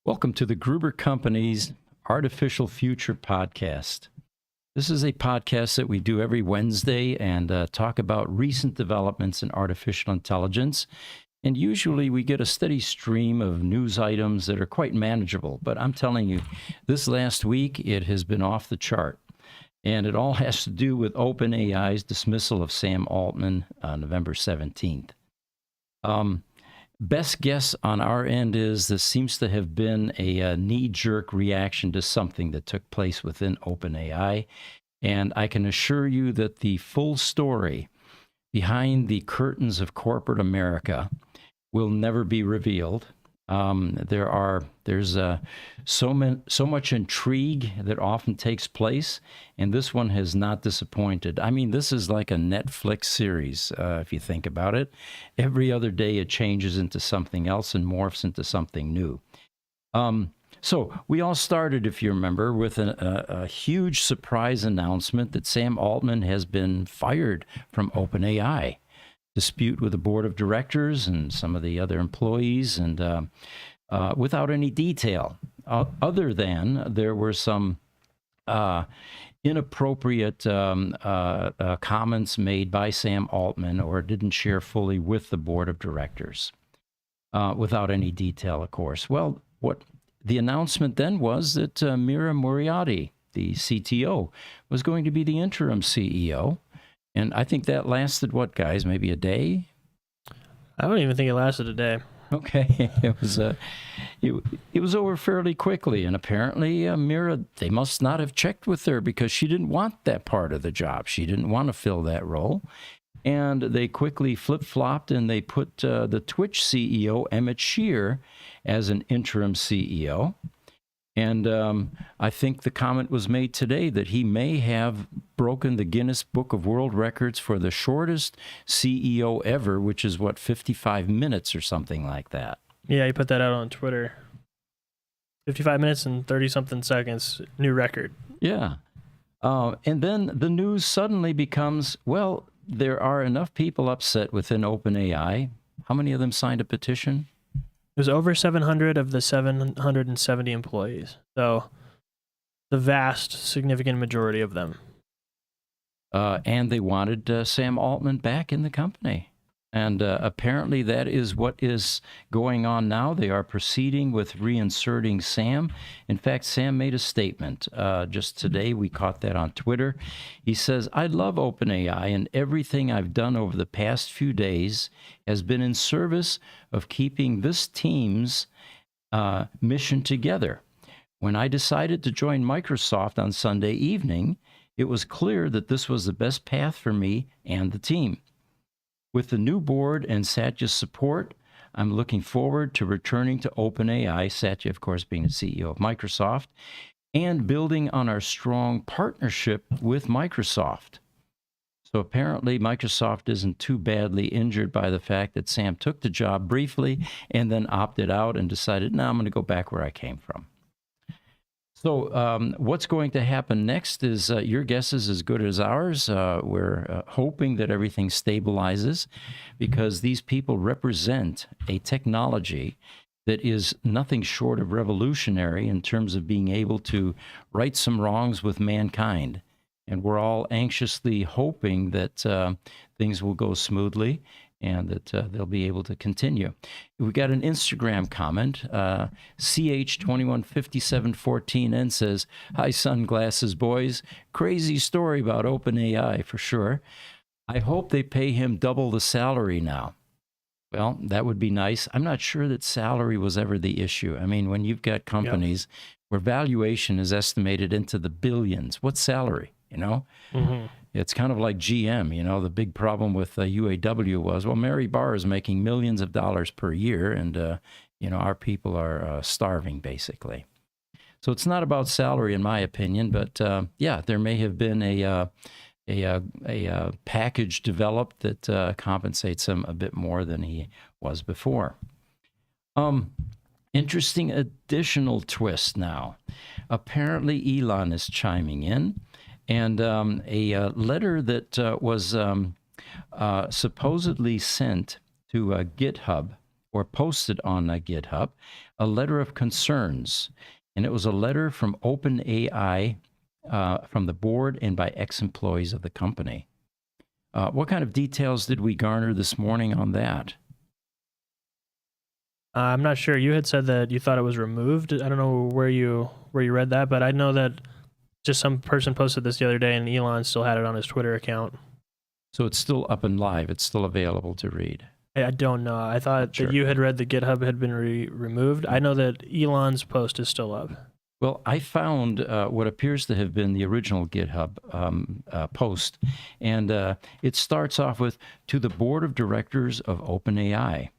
Welcome to the Gruber Company's Artificial Future Podcast. This is a podcast that we do every Wednesday and talk about recent developments in artificial intelligence. And usually we get a steady stream of news items that are quite manageable. But I'm telling you, this last week it has been off the chart. And it all has to do with OpenAI's dismissal of Sam Altman on November 17th. Best guess on our end is this seems to have been a knee-jerk reaction to something that took place within OpenAI. And I can assure you that the full story behind the curtains of corporate America will never be revealed. There's so much intrigue that often takes place, and this one has not disappointed. I mean, this is like a Netflix series, if you think about it. Every other day it changes into something else and morphs into something new. So we all started, if you remember, with a huge surprise announcement that Sam Altman has been fired from OpenAI. Dispute with the board of directors and some of the other employees, and without any detail, other than there were some inappropriate comments made by Sam Altman or didn't share fully with the board of directors, without any detail, of course. Well, what the announcement then was that Mira Moriarty, the CTO, was going to be the interim CEO. And I think that lasted, what, guys, maybe a day? I don't even think it lasted a day. Okay, it was over fairly quickly, and apparently Mira, they must not have checked with her because she didn't want that part of the job. She didn't want to fill that role, and they quickly flip-flopped and they put the Twitch CEO, Emmett Shear, as an interim CEO. And I think the comment was made today that he may have broken the Guinness Book of World Records for the shortest CEO ever, which is, 55 minutes or something like that. Yeah, he put that out on Twitter. 55 minutes and 30-something seconds, new record. Yeah. And then the news suddenly becomes, well, there are enough people upset within OpenAI. How many of them signed a petition? It was over 700 of the 770 employees. So the vast, significant majority of them. And they wanted Sam Altman back in the company. And apparently that is what is going on now. They are proceeding with reinserting Sam. In fact, Sam made a statement just today. We caught that on Twitter. He says, "I love OpenAI, and everything I've done over the past few days has been in service of keeping this team's mission together. When I decided to join Microsoft on Sunday evening, it was clear that this was the best path for me and the team. With the new board and Satya's support, I'm looking forward to returning to OpenAI," Satya, of course, being the CEO of Microsoft, "and building on our strong partnership with Microsoft." So apparently Microsoft isn't too badly injured by the fact that Sam took the job briefly and then opted out and decided, no, I'm going to go back where I came from. So what's going to happen next is your guess is as good as ours. We're hoping that everything stabilizes because these people represent a technology that is nothing short of revolutionary in terms of being able to right some wrongs with mankind. And we're all anxiously hoping that things will go smoothly and that they'll be able to continue. We got an Instagram comment. CH215714N says, "Hi, sunglasses boys. Crazy story about OpenAI for sure. I hope they pay him double the salary now." Well, that would be nice. I'm not sure that salary was ever the issue. I mean, when you've got companies where valuation is estimated into the billions, what salary, you know? Mm-hmm. It's kind of like GM, you know, the big problem with UAW was, well, Mary Barr is making millions of dollars per year, and, you know, our people are starving, basically. So it's not about salary, in my opinion, but, yeah, there may have been a package developed that compensates him a bit more than he was before. Interesting additional twist now. Apparently, Elon is chiming in. And a letter that was supposedly sent to GitHub or posted on GitHub a letter of concerns. And it was a letter from OpenAI, from the board and by ex-employees of the company. What kind of details did we garner this morning on that? I'm not sure. You had said that you thought it was removed. I don't know where you read that, but I know that just some person posted this the other day, and Elon still had it on his Twitter account. So it's still up and live. It's still available to read. I don't know. I thought Sure. that you had read the GitHub had been removed. I know that Elon's post is still up. Well, I found what appears to have been the original GitHub post, and it starts off with, "To the board of directors of OpenAI.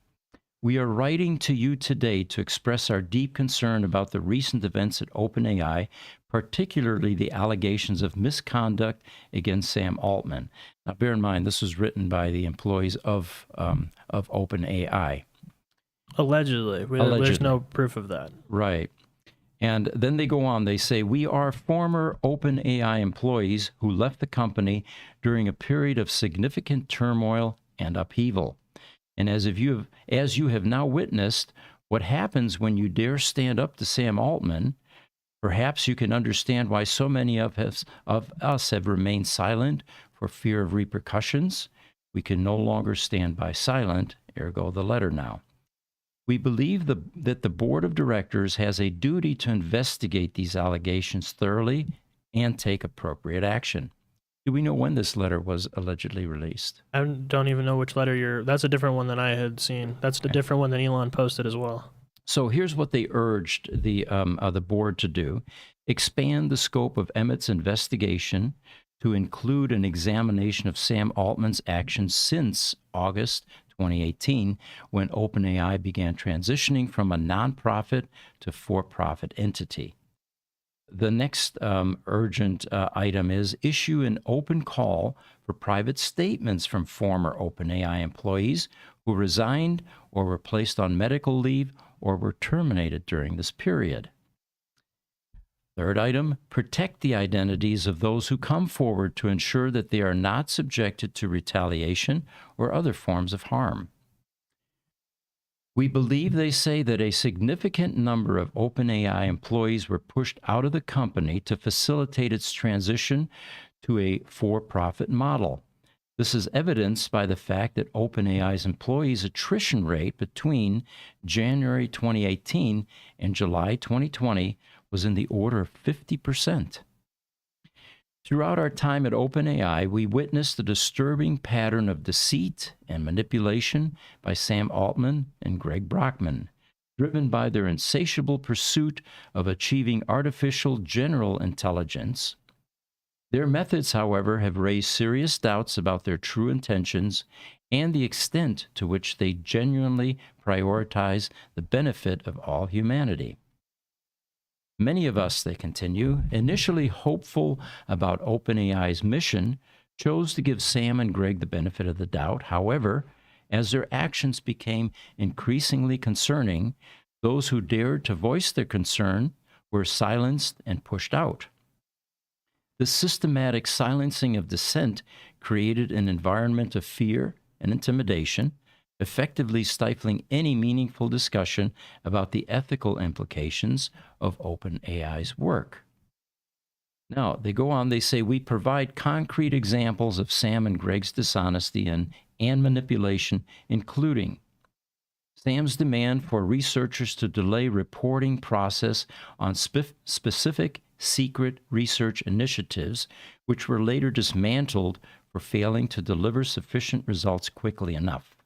We are writing to you today to express our deep concern about the recent events at OpenAI, particularly the allegations of misconduct against Sam Altman." Now, bear in mind, this was written by the employees of OpenAI. Allegedly. There's Allegedly. no proof of that. Right. And then they go on, they say, "We are former OpenAI employees who left the company during a period of significant turmoil and upheaval. And as you have now witnessed what happens when you dare stand up to Sam Altman, perhaps you can understand why so many of us have remained silent for fear of repercussions. We can no longer stand by silent," ergo the letter now. "We believe that the board of directors has a duty to investigate these allegations thoroughly and take appropriate action." Do we know when this letter was allegedly released? I don't even know which letter that's a different one than I had seen. That's the different one that Elon posted as well. So here's what they urged the board to do: expand the scope of Emmett's investigation to include an examination of Sam Altman's actions since August 2018, when OpenAI began transitioning from a nonprofit to for-profit entity. The next urgent item is issue an open call for private statements from former OpenAI employees who resigned or were placed on medical leave or were terminated during this period. Third item, protect the identities of those who come forward to ensure that they are not subjected to retaliation or other forms of harm. We believe, they say, that a significant number of OpenAI employees were pushed out of the company to facilitate its transition to a for-profit model. This is evidenced by the fact that OpenAI's employees' attrition rate between January 2018 and July 2020 was in the order of 50%. Throughout our time at OpenAI, we witnessed a disturbing pattern of deceit and manipulation by Sam Altman and Greg Brockman, driven by their insatiable pursuit of achieving artificial general intelligence. Their methods, however, have raised serious doubts about their true intentions and the extent to which they genuinely prioritize the benefit of all humanity. Many of us, they continue, initially hopeful about OpenAI's mission, chose to give Sam and Greg the benefit of the doubt. However, as their actions became increasingly concerning, those who dared to voice their concern were silenced and pushed out. The systematic silencing of dissent created an environment of fear and intimidation, effectively stifling any meaningful discussion about the ethical implications of OpenAI's work. Now, they go on, they say, we provide concrete examples of Sam and Greg's dishonesty and manipulation, including Sam's demand for researchers to delay reporting process on specific secret research initiatives, which were later dismantled for failing to deliver sufficient results quickly enough.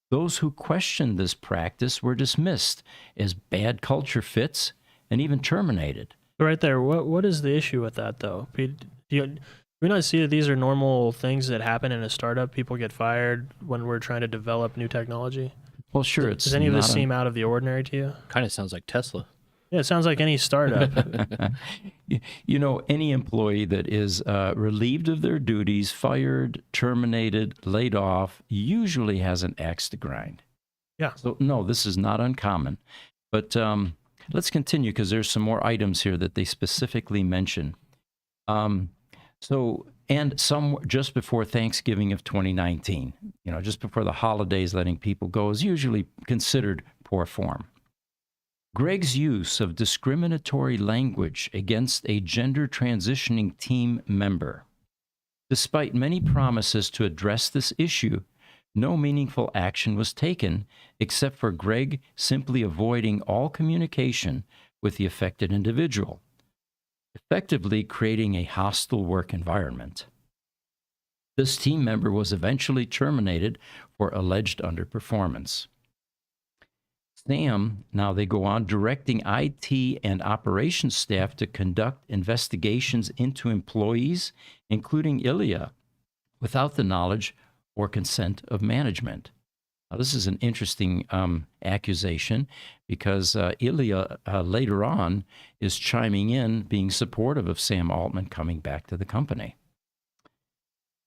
Those who questioned this practice were dismissed as bad culture fits and even terminated. Right there, what is the issue with that, though? Do we not see that these are normal things that happen in a startup? People get fired when we're trying to develop new technology. Well, sure. Does any of this seem out of the ordinary to you? Kind of sounds like Tesla. Yeah, it sounds like any startup. You know, any employee that is relieved of their duties, fired, terminated, laid off, usually has an axe to grind. Yeah. So, no, this is not uncommon. But let's continue, because there's some more items here that they specifically mention. So and some just before Thanksgiving of 2019. Just before the holidays, letting people go is usually considered poor form. Greg's use of discriminatory language against a gender transitioning team member. Despite many promises to address this issue, no meaningful action was taken except for Greg simply avoiding all communication with the affected individual, effectively creating a hostile work environment. This team member was eventually terminated for alleged underperformance. Sam, now they go on, directing IT and operations staff to conduct investigations into employees, including Ilya, without the knowledge or consent of management. Now, this is an interesting accusation because Ilya later on is chiming in, being supportive of Sam Altman coming back to the company.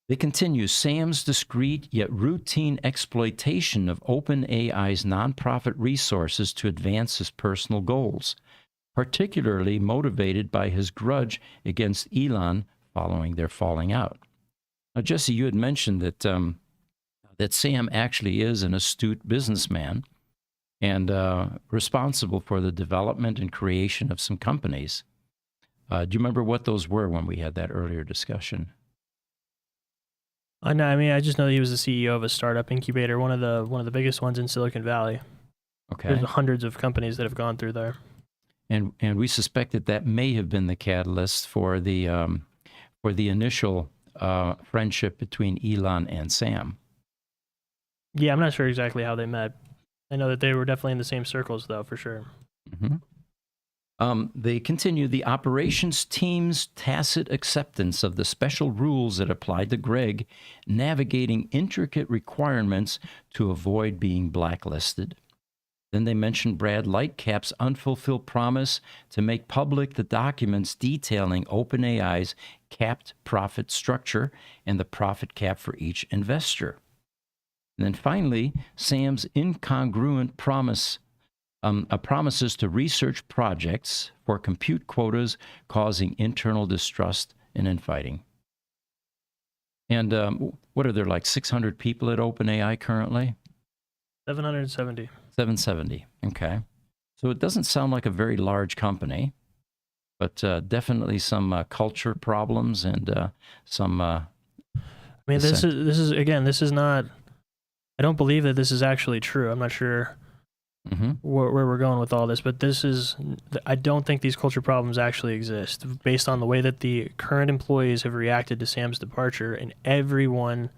They continue, Sam's discreet yet routine exploitation of OpenAI's nonprofit resources to advance his personal goals, particularly motivated by his grudge against Elon following their falling out. Now, Jesse, you had mentioned that Sam actually is an astute businessman and responsible for the development and creation of some companies. Do you remember what those were when we had that earlier discussion? I know. I mean, I just know that he was the CEO of a startup incubator, one of the biggest ones in Silicon Valley. Okay. There's hundreds of companies that have gone through there. And we suspect that may have been the catalyst for the initial friendship between Elon and Sam. Yeah, I'm not sure exactly how they met. I know that they were definitely in the same circles, though, for sure. Mm-hmm. They continue, the operations team's tacit acceptance of the special rules that applied to Greg, navigating intricate requirements to avoid being blacklisted. Then they mention Brad Lightcap's unfulfilled promise to make public the documents detailing OpenAI's capped profit structure and the profit cap for each investor. And then finally, Sam's incongruent promises to research projects for compute quotas, causing internal distrust and infighting. And what are there, like 600 people at OpenAI currently? 770. 770, okay. So it doesn't sound like a very large company, but definitely some culture problems and some... I mean, this is not... I don't believe that this is actually true. I'm not sure where we're going with all this, but I don't think these culture problems actually exist based on the way that the current employees have reacted to Sam's departure, and everyone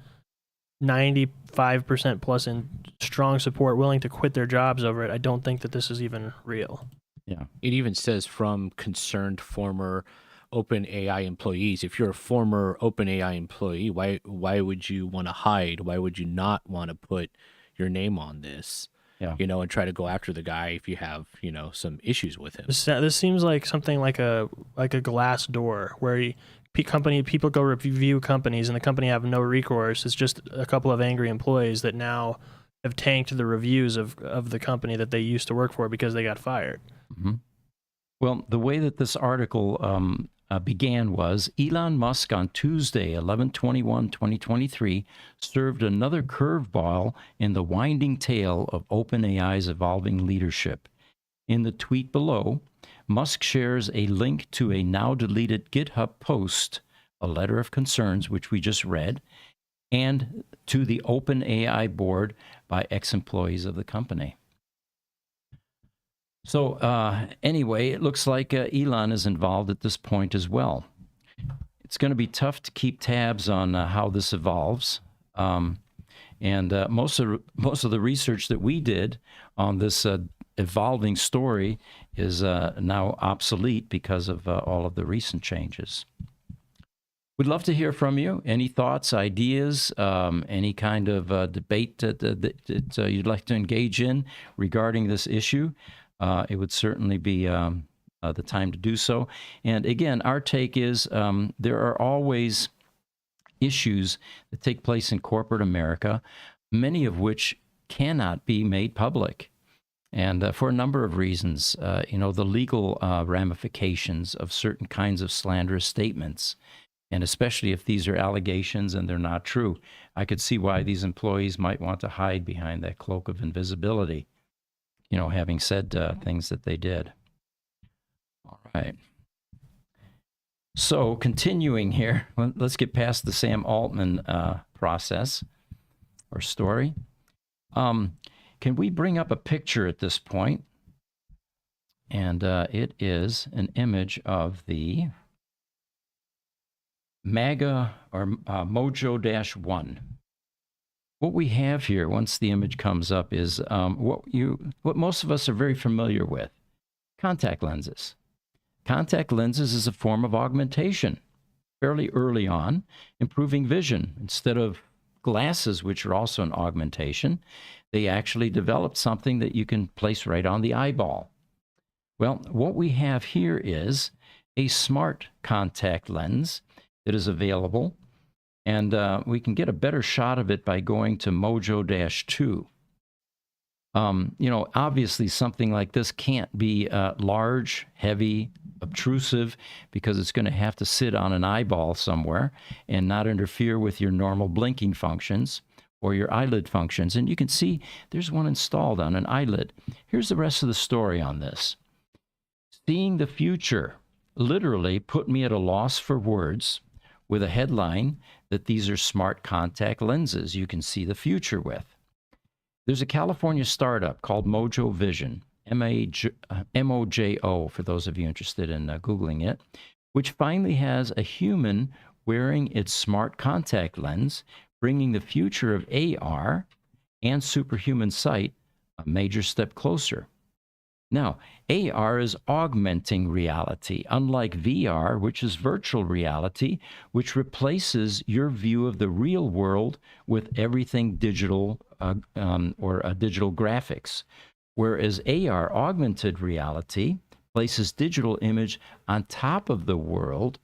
95% plus in strong support, willing to quit their jobs over it. I don't think that this is even real. Yeah. It even says from concerned former OpenAI employees. If you're a former OpenAI employee, why would you want to hide? Why would you not want to put your name on this? Yeah. And try to go after the guy if you have, some issues with him. This seems like something like a glass door where people go review companies and the company have no recourse. It's just a couple of angry employees that now have tanked the reviews of the company that they used to work for because they got fired. Mm-hmm. Well, the way that this article began was Elon Musk on Tuesday, 11/21/2023, served another curveball in the winding tale of OpenAI's evolving leadership. In the tweet below, Musk shares a link to a now deleted GitHub post, a letter of concerns, which we just read, and to the OpenAI board by ex-employees of the company. So anyway, it looks like Elon is involved at this point as well. It's going to be tough to keep tabs on how this evolves. And most of the research that we did on this evolving story is now obsolete because of all of the recent changes. We'd love to hear from you. Any thoughts, ideas, any kind of debate that you'd like to engage in regarding this issue. It would certainly be the time to do so. And again, our take is there are always issues that take place in corporate America, many of which cannot be made public. And for a number of reasons, the legal ramifications of certain kinds of slanderous statements And especially if these are allegations and they're not true, I could see why these employees might want to hide behind that cloak of invisibility, having said things that they did. All right. So continuing here, let's get past the Sam Altman process or story. Can we bring up a picture at this point? And it is an image of the MAGA or Mojo-1. What we have here, once the image comes up, is what most of us are very familiar with: contact lenses. Contact lenses is a form of augmentation, fairly early on, improving vision. Instead of glasses, which are also an augmentation, they actually developed something that you can place right on the eyeball. Well, what we have here is a smart contact lens that is available, and we can get a better shot of it by going to Mojo-2. Obviously something like this can't be large, heavy, obtrusive, because it's going to have to sit on an eyeball somewhere and not interfere with your normal blinking functions or your eyelid functions. And you can see there's one installed on an eyelid. Here's the rest of the story on this. Seeing the future literally put me at a loss for words with a headline that these are smart contact lenses you can see the future with. There's a California startup called Mojo Vision, M-O-J-O, for those of you interested in Googling it, which finally has a human wearing its smart contact lens, bringing the future of AR and superhuman sight a major step closer. Now, AR is augmenting reality, unlike VR, which is virtual reality, which replaces your view of the real world with everything digital or digital graphics. Whereas AR, augmented reality, places digital image on top of the world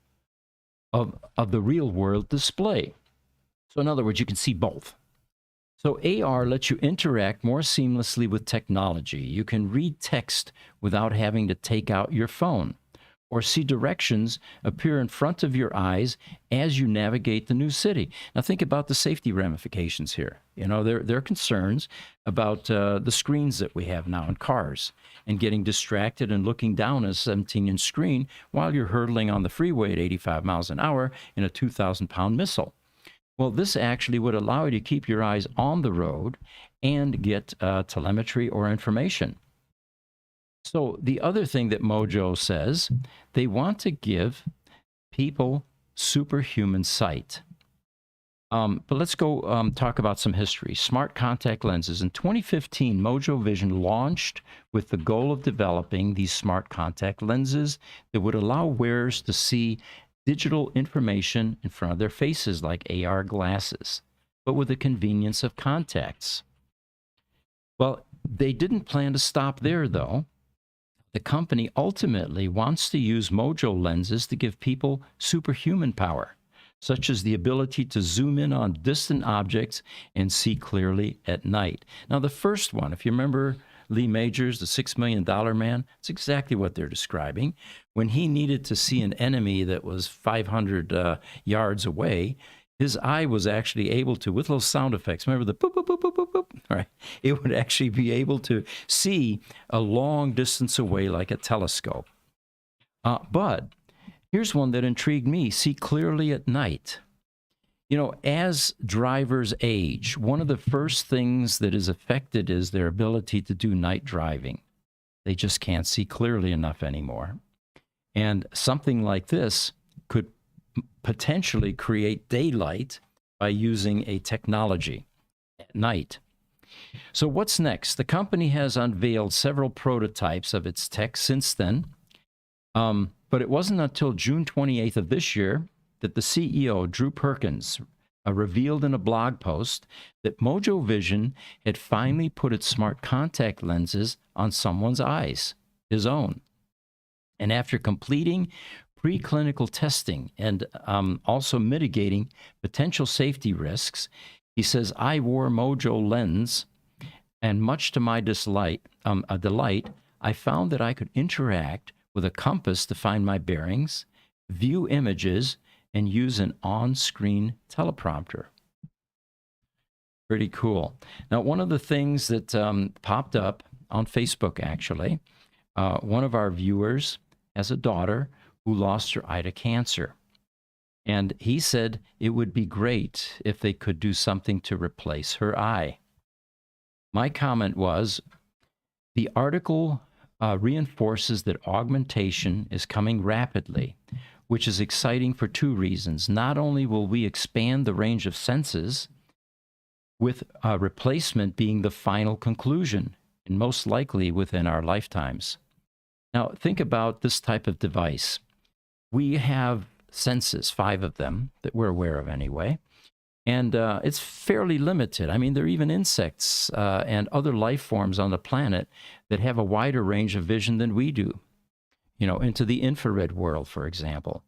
of the real world display. So in other words, you can see both. So AR lets you interact more seamlessly with technology. You can read text without having to take out your phone, or see directions appear in front of your eyes as you navigate the new city. Now think about the safety ramifications here. There are concerns about the screens that we have now in cars and getting distracted and looking down at a 17-inch screen while you're hurtling on the freeway at 85 miles an hour in a 2,000-pound missile. Well, this actually would allow you to keep your eyes on the road and get telemetry or information. So the other thing that Mojo says, they want to give people superhuman sight. But let's go talk about some history. Smart contact lenses. In 2015, Mojo Vision launched with the goal of developing these smart contact lenses that would allow wearers to see digital information in front of their faces like AR glasses, but with the convenience of contacts. Well, they didn't plan to stop there, though. The company ultimately wants to use Mojo lenses to give people superhuman power, such as the ability to zoom in on distant objects and see clearly at night. Now, the first one, if you remember Lee Majors, the $6 Million Man, it's exactly what they're describing. When he needed to see an enemy that was 500 yards away, his eye was actually able to, with little sound effects, remember the boop, boop, boop, boop, boop, boop, right? It would actually be able to see a long distance away like a telescope. But here's one that intrigued me: see clearly at night. As drivers age, one of the first things that is affected is their ability to do night driving. They just can't see clearly enough anymore. And something like this could potentially create daylight by using a technology at night. So what's next? The company has unveiled several prototypes of its tech since then, but it wasn't until June 28th of this year that the CEO, Drew Perkins, revealed in a blog post that Mojo Vision had finally put its smart contact lenses on someone's eyes, his own. And after completing preclinical testing and also mitigating potential safety risks, he says, "I wore Mojo lens, and much to my delight, I found that I could interact with a compass to find my bearings, view images, and use an on-screen teleprompter. Pretty cool. Now, one of the things that popped up on Facebook, actually, one of our viewers has a daughter who lost her eye to cancer. And he said it would be great if they could do something to replace her eye. My comment was, the article reinforces that augmentation is coming rapidly, which is exciting for two reasons. Not only will we expand the range of senses, with replacement being the final conclusion, and most likely within our lifetimes. Now, think about this type of device. We have senses, 5 of them, that we're aware of anyway, and it's fairly limited. I mean, there are even insects and other life forms on the planet that have a wider range of vision than we do, into the infrared world, for example.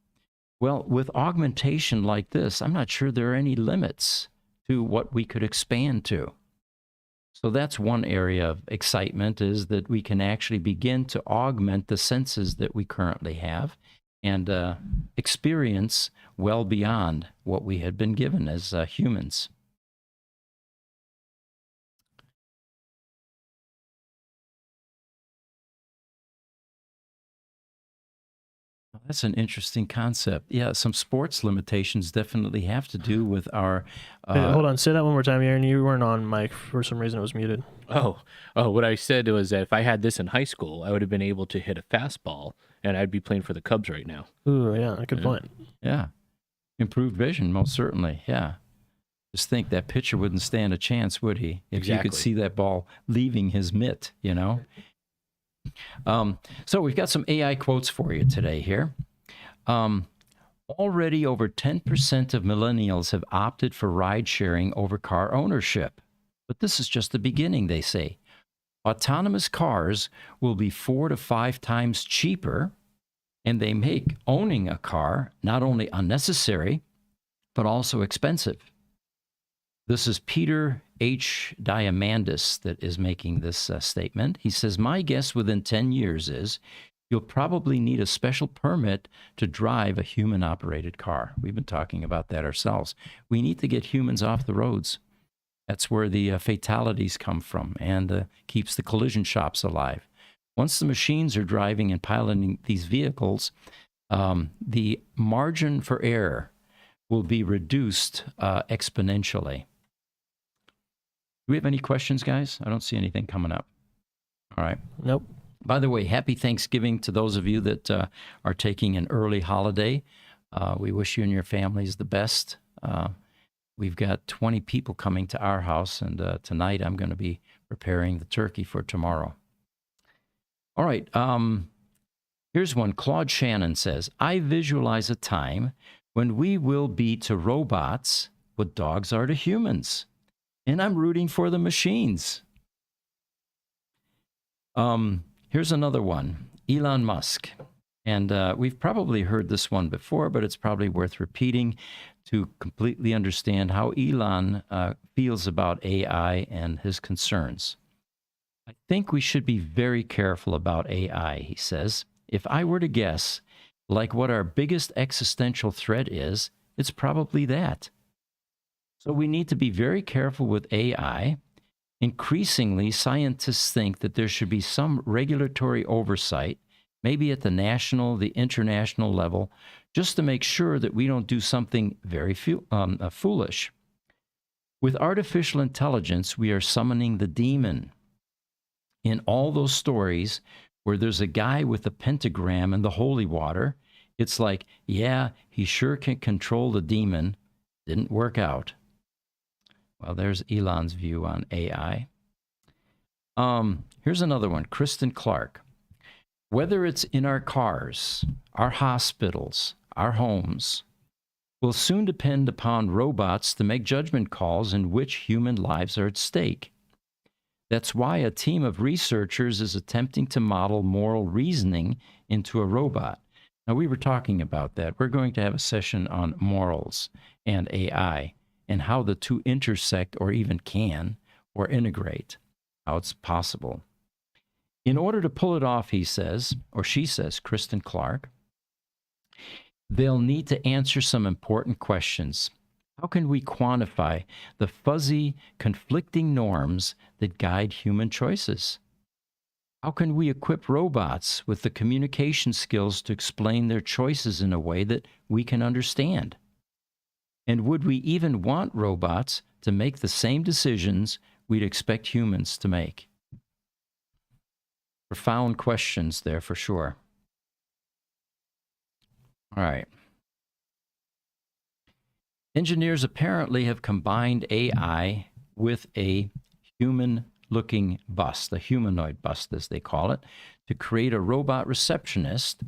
Well, with augmentation like this, I'm not sure there are any limits to what we could expand to. So that's one area of excitement, is that we can actually begin to augment the senses that we currently have and experience well beyond what we had been given as humans. That's an interesting concept. Yeah, some sports limitations definitely have to do with our... Wait, hold on, say that one more time, Aaron. You weren't on mic. For some reason, it was muted. Oh, what I said was that if I had this in high school, I would have been able to hit a fastball, and I'd be playing for the Cubs right now. Ooh, yeah, good point. Yeah, improved vision, most certainly, yeah. Just think, that pitcher wouldn't stand a chance, would he? If you could see that ball leaving his mitt, So we've got some AI quotes for you today here. Already over 10% of millennials have opted for ride sharing over car ownership. But this is just the beginning, they say. Autonomous cars will be 4 to 5 times cheaper, and they make owning a car not only unnecessary, but also expensive. This is Peter H. Diamandis that is making this statement. He says, my guess within 10 years is you'll probably need a special permit to drive a human-operated car. We've been talking about that ourselves. We need to get humans off the roads. That's where the fatalities come from, and keeps the collision shops alive. Once the machines are driving and piloting these vehicles, the margin for error will be reduced exponentially. Do we have any questions, guys? I don't see anything coming up. All right. Nope. By the way, happy Thanksgiving to those of you that are taking an early holiday. We wish you and your families the best. We've got 20 people coming to our house, and tonight I'm going to be preparing the turkey for tomorrow. All right. Here's one. Claude Shannon says, I visualize a time when we will be to robots what dogs are to humans. And I'm rooting for the machines. Here's another one. Elon Musk. And we've probably heard this one before, but it's probably worth repeating to completely understand how Elon feels about AI and his concerns. I think we should be very careful about AI, he says. If I were to guess, like what our biggest existential threat is, it's probably that. So we need to be very careful with AI. Increasingly, scientists think that there should be some regulatory oversight, maybe at the national, the international level, just to make sure that we don't do something very foolish. With artificial intelligence, we are summoning the demon. In all those stories where there's a guy with a pentagram and the holy water, it's like, yeah, he sure can control the demon. Didn't work out. Well, there's Elon's view on AI. Here's another one, Kristen Clark. Whether it's in our cars, our hospitals, our homes, will soon depend upon robots to make judgment calls in which human lives are at stake. That's why a team of researchers is attempting to model moral reasoning into a robot. Now, we were talking about that. We're going to have a session on morals and AI and how the two intersect or even can or integrate, how it's possible. In order to pull it off, he says, or she says, Kristen Clark, They'll need to answer some important questions. How can we quantify the fuzzy, conflicting norms that guide human choices? How can we equip robots with the communication skills to explain their choices in a way that we can understand? And would we even want robots to make the same decisions we'd expect humans to make? Profound questions there for sure. All right. Engineers apparently have combined AI with a human-looking bust, a humanoid bust as they call it, to create a robot receptionist.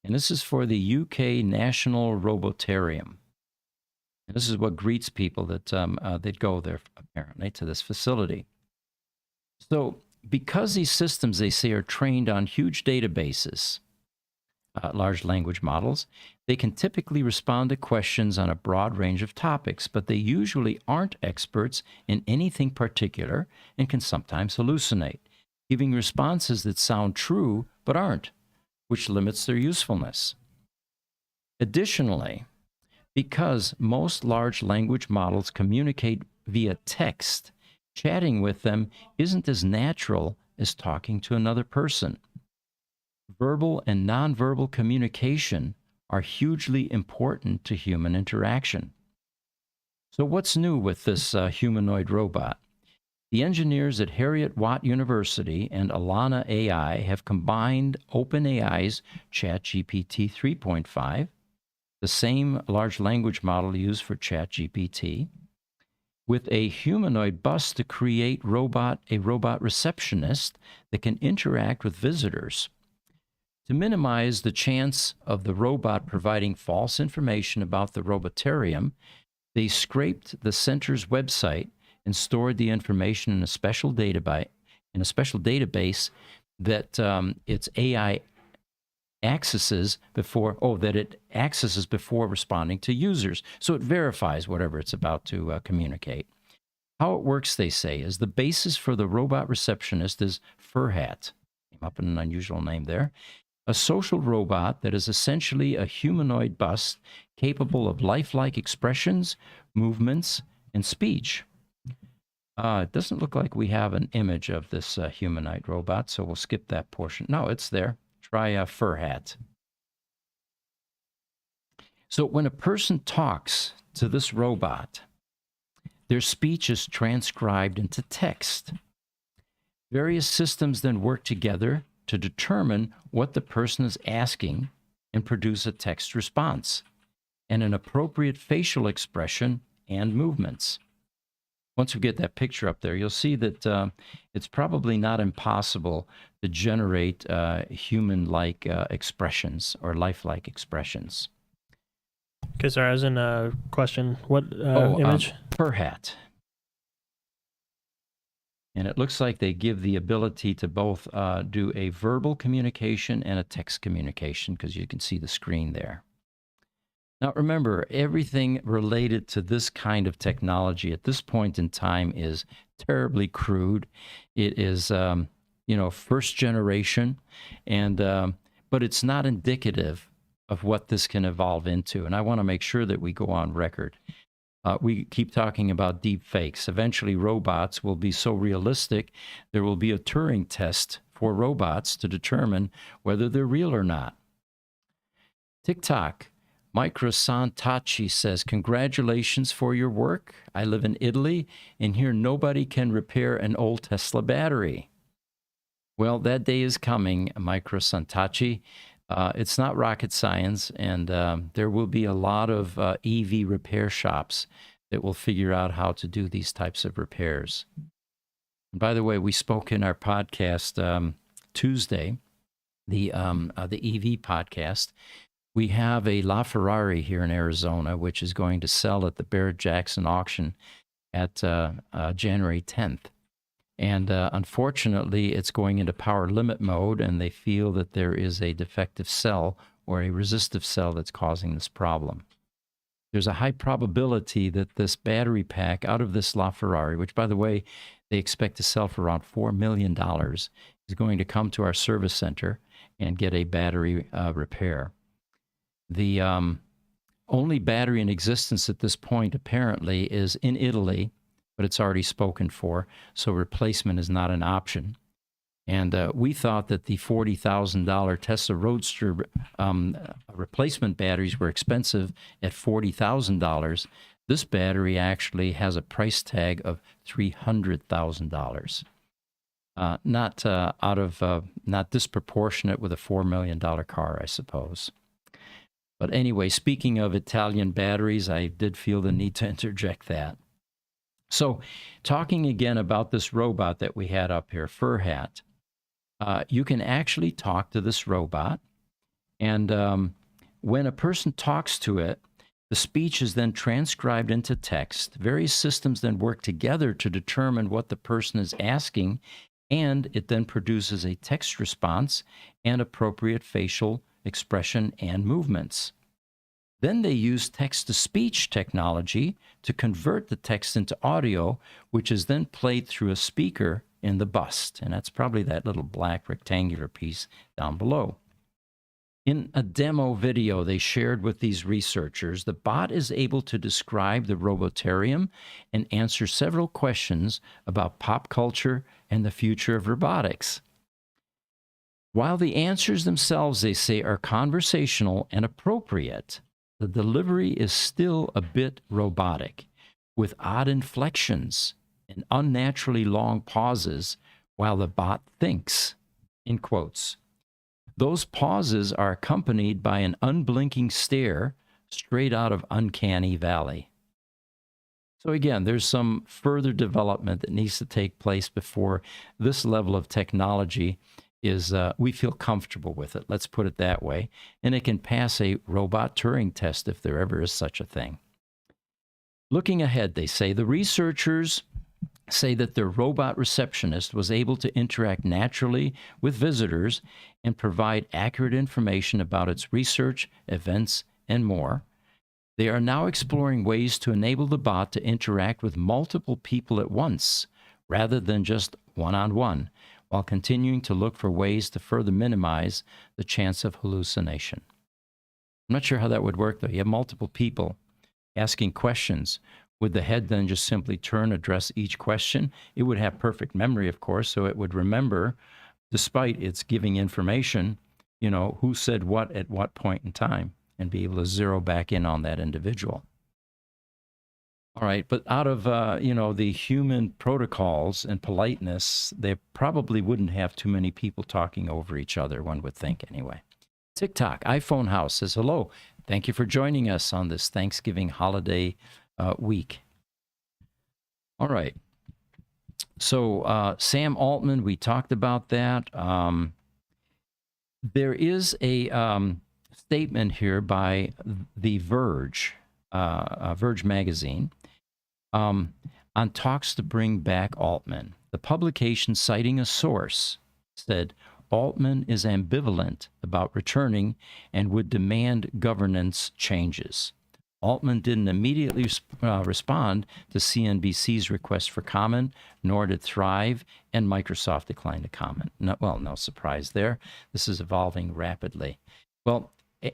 And this is for the UK National Robotarium. And this is what greets people that go there, apparently, to this facility. So because these systems, they say, are trained on huge databases, large language models, they can typically respond to questions on a broad range of topics, but they usually aren't experts in anything particular and can sometimes hallucinate, giving responses that sound true but aren't, which limits their usefulness. Additionally, because most large language models communicate via text, chatting with them isn't as natural as talking to another person. Verbal and nonverbal communication are hugely important to human interaction. So what's new with this humanoid robot? The engineers at Heriot-Watt University and Alana AI have combined OpenAI's ChatGPT 3.5, the same large language model used for ChatGPT, with a humanoid bust to create a robot receptionist that can interact with visitors. To minimize the chance of the robot providing false information about the robotarium, they scraped the center's website and stored the information in a special database that its AI accesses before responding to users. So it verifies whatever it's about to communicate. How it works, they say, is the basis for the robot receptionist is Furhat. Came up in an unusual name there. A social robot that is essentially a humanoid bust capable of lifelike expressions, movements, and speech. It doesn't look like we have an image of this humanoid robot, so we'll skip that portion. No, it's there. Try Furhat. So when a person talks to this robot, their speech is transcribed into text. Various systems then work together to determine what the person is asking and produce a text response and an appropriate facial expression and movements. Once we get that picture up there, you'll see that it's probably not impossible to generate human-like expressions or lifelike expressions. Okay, sorry, I was in a question. What image? Furhat. And it looks like they give the ability to both do a verbal communication and a text communication, because you can see the screen there. Now, remember, everything related to this kind of technology at this point in time is terribly crude. It is, first generation, but it's not indicative of what this can evolve into. And I want to make sure that we go on record. We keep talking about deep fakes. Eventually, robots will be so realistic, there will be a Turing test for robots to determine whether they're real or not. TikTok. Micro Santaci says, congratulations for your work. I live in Italy, and here nobody can repair an old Tesla battery. Well, that day is coming, Micro Santaci. It's not rocket science, and there will be a lot of EV repair shops that will figure out how to do these types of repairs. And by the way, we spoke in our podcast Tuesday, the EV podcast. We have a LaFerrari here in Arizona, which is going to sell at the Barrett-Jackson auction at January 10th. And unfortunately, it's going into power limit mode, and they feel that there is a defective cell or a resistive cell that's causing this problem. There's a high probability that this battery pack out of this LaFerrari, which, by the way, they expect to sell for around $4 million, is going to come to our service center and get a battery repair. The only battery in existence at this point, apparently, is in Italy, but it's already spoken for, so replacement is not an option. And we thought that the $40,000 Tesla Roadster replacement batteries were expensive at $40,000. This battery actually has a price tag of $300,000. Not disproportionate with a $4 million car, I suppose. But anyway, speaking of Italian batteries, I did feel the need to interject that. So, talking again about this robot that we had up here, Fur Hat, you can actually talk to this robot, and when a person talks to it, the speech is then transcribed into text. Various systems then work together to determine what the person is asking, and it then produces a text response and appropriate facial expression and movements. Then they use text-to-speech technology to convert the text into audio, which is then played through a speaker in the bust. And that's probably that little black rectangular piece down below. In a demo video they shared with these researchers, the bot is able to describe the robotarium and answer several questions about pop culture and the future of robotics. While the answers themselves, they say, are conversational and appropriate, the delivery is still a bit robotic, with odd inflections and unnaturally long pauses while the bot thinks, in quotes. Those pauses are accompanied by an unblinking stare straight out of Uncanny Valley. So again, there's some further development that needs to take place before this level of technology is, we feel comfortable with it, let's put it that way, and it can pass a robot Turing test if there ever is such a thing. Looking ahead, they say, the researchers say that their robot receptionist was able to interact naturally with visitors and provide accurate information about its research, events, and more. They are now exploring ways to enable the bot to interact with multiple people at once, rather than just one-on-one, while continuing to look for ways to further minimize the chance of hallucination. I'm not sure how that would work, though. You have multiple people asking questions. Would the head then just simply turn, address each question? It would have perfect memory, of course, so it would remember, despite its giving information, who said what at what point in time, and be able to zero back in on that individual. All right, but out of, the human protocols and politeness, they probably wouldn't have too many people talking over each other, one would think anyway. TikTok, iPhone House says, hello, thank you for joining us on this Thanksgiving holiday week. All right, so Sam Altman, we talked about that. There is a statement here by The Verge, Verge magazine, on talks to bring back Altman. The publication, citing a source, said Altman is ambivalent about returning and would demand governance changes. Altman didn't immediately respond to CNBC's request for comment, nor did Thrive, and Microsoft declined to comment. No surprise there. This is evolving rapidly. Well,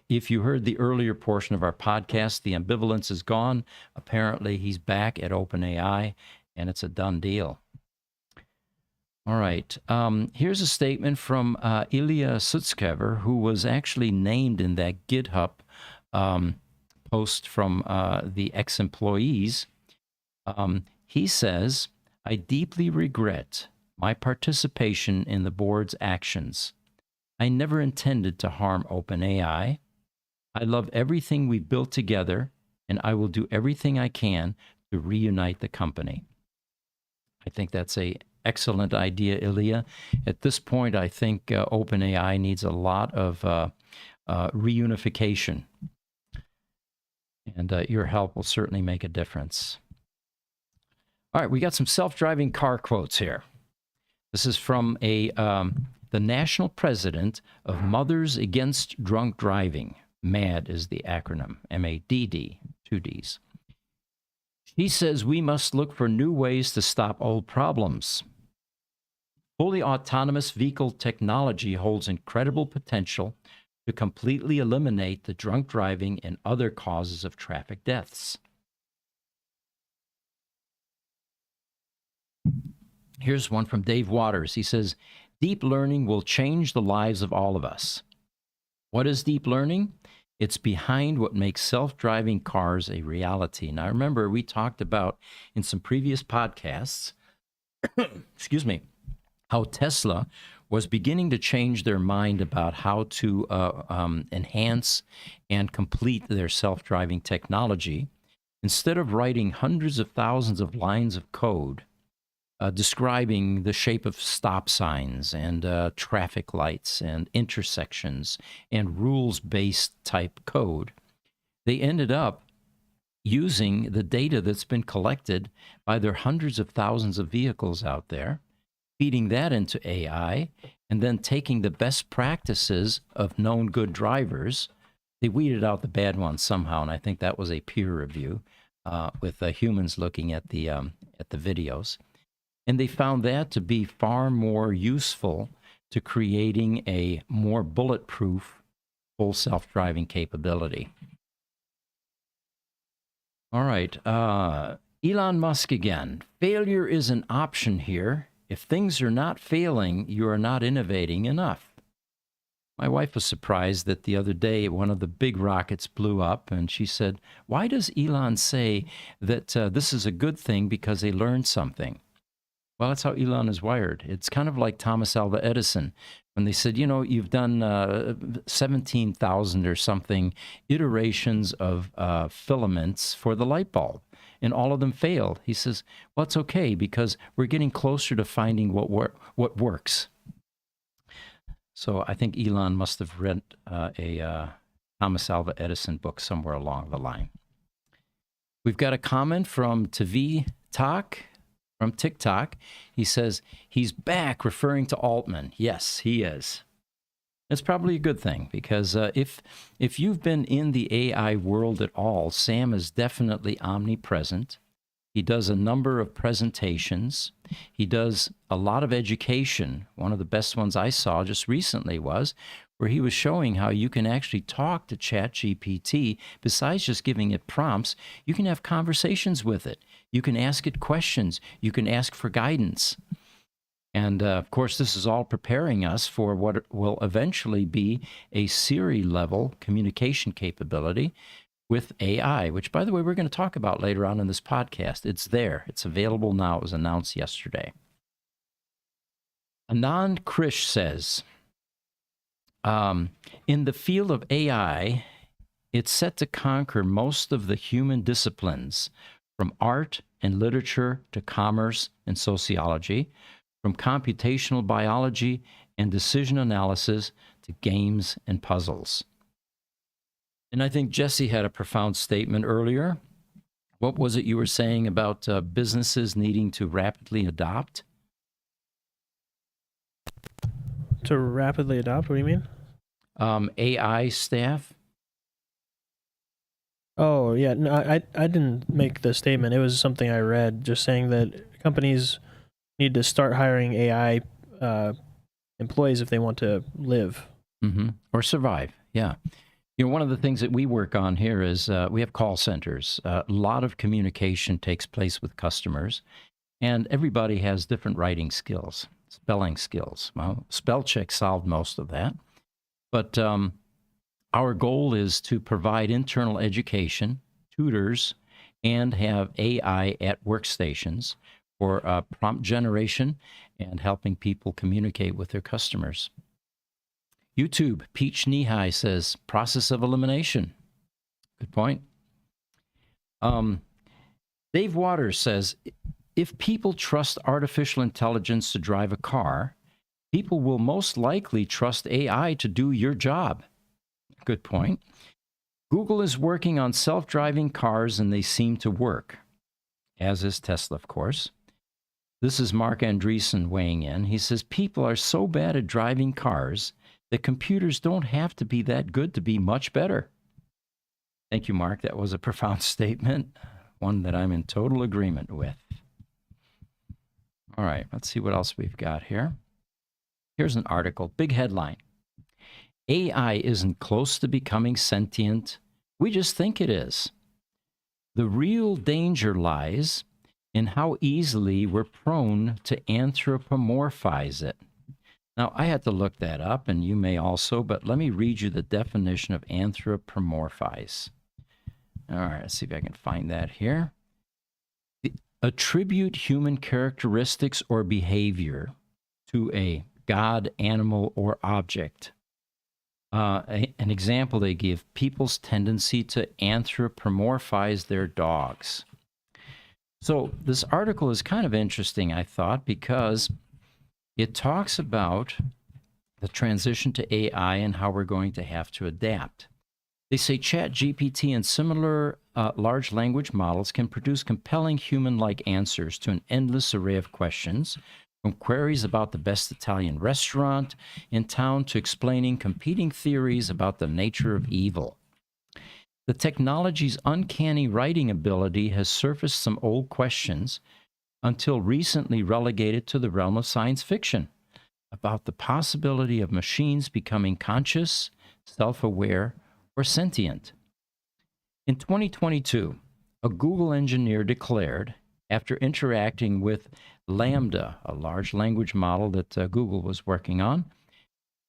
if you heard the earlier portion of our podcast, the ambivalence is gone. Apparently, he's back at OpenAI, and it's a done deal. All right. Here's a statement from Ilya Sutskever, who was actually named in that GitHub post from the ex-employees. He says, I deeply regret my participation in the board's actions. I never intended to harm OpenAI. I love everything we built together, and I will do everything I can to reunite the company. I think that's an excellent idea, Ilya. At this point, I think OpenAI needs a lot of reunification, and your help will certainly make a difference. All right, we got some self-driving car quotes here. This is from the national president of Mothers Against Drunk Driving. MADD is the acronym, M-A-D-D, 2 Ds. She says we must look for new ways to stop old problems. Fully autonomous vehicle technology holds incredible potential to completely eliminate the drunk driving and other causes of traffic deaths. Here's one from Dave Waters. He says, deep learning will change the lives of all of us. What is deep learning? It's behind what makes self-driving cars a reality. Now, remember, we talked about in some previous podcasts, excuse me, how Tesla was beginning to change their mind about how to enhance and complete their self-driving technology. Instead of writing hundreds of thousands of lines of code describing the shape of stop signs and traffic lights and intersections and rules-based type code, they ended up using the data that's been collected by their hundreds of thousands of vehicles out there, feeding that into AI, and then taking the best practices of known good drivers. They weeded out the bad ones somehow, and I think that was a peer review with humans looking at the videos. And they found that to be far more useful to creating a more bulletproof full self-driving capability. All right. Elon Musk again. Failure is an option here. If things are not failing, you are not innovating enough. My wife was surprised that the other day one of the big rockets blew up, and she said, why does Elon say that this is a good thing because they learned something? Well, that's how Elon is wired. It's kind of like Thomas Alva Edison when they said, you know, you've done 17,000 or something iterations of filaments for the light bulb, and all of them failed. He says, well, it's okay because we're getting closer to finding what works. So I think Elon must have read a Thomas Alva Edison book somewhere along the line. We've got a comment from Tavi Tak. From TikTok, he says, he's back, referring to Altman. Yes, he is. It's probably a good thing because if you've been in the AI world at all, Sam is definitely omnipresent. He does a number of presentations. He does a lot of education. One of the best ones I saw just recently was where he was showing how you can actually talk to ChatGPT. Besides just giving it prompts, you can have conversations with it. You can ask it questions. You can ask for guidance. And of course, this is all preparing us for what will eventually be a Siri-level communication capability with AI, which, by the way, we're going to talk about later on in this podcast. It's there. It's available now. It was announced yesterday. Anand Krish says, in the field of AI, it's set to conquer most of the human disciplines, from art and literature to commerce and sociology, from computational biology and decision analysis to games and puzzles. And I think Jesse had a profound statement earlier. What was it you were saying about businesses needing to rapidly adopt? To rapidly adopt? What do you mean? AI staff. Oh, yeah. No, I didn't make the statement. It was something I read just saying that companies need to start hiring AI employees if they want to live. Mm-hmm. Or survive, yeah. You know, one of the things that we work on here is we have call centers. A lot of communication takes place with customers, and everybody has different writing skills, spelling skills. Well, spell check solved most of that. But our goal is to provide internal education, tutors, and have AI at workstations for prompt generation and helping people communicate with their customers. YouTube, Peach Knee-High says, process of elimination. Good point. Dave Waters says, if people trust artificial intelligence to drive a car, people will most likely trust AI to do your job. Good point. Google is working on self-driving cars, and they seem to work, as is Tesla, of course. This is Mark Andreessen weighing in. He says, people are so bad at driving cars that computers don't have to be that good to be much better. Thank you, Mark. That was a profound statement, one that I'm in total agreement with. All right, let's see what else we've got here. Here's an article, big headline. AI isn't close to becoming sentient. We just think it is. The real danger lies in how easily we're prone to anthropomorphize it. Now, I had to look that up, and you may also, but let me read you the definition of anthropomorphize. All right, let's see if I can find that here. Attribute human characteristics or behavior to a god, animal, or object. An example they give, people's tendency to anthropomorphize their dogs. So this article is kind of interesting, I thought, because it talks about the transition to AI and how we're going to have to adapt. They say ChatGPT and similar large language models can produce compelling human-like answers to an endless array of questions, from queries about the best Italian restaurant in town to explaining competing theories about the nature of evil. The technology's uncanny writing ability has surfaced some old questions, until recently relegated to the realm of science fiction, about the possibility of machines becoming conscious, self-aware, or sentient. In 2022, a Google engineer declared, after interacting with Lambda, a large language model that Google was working on,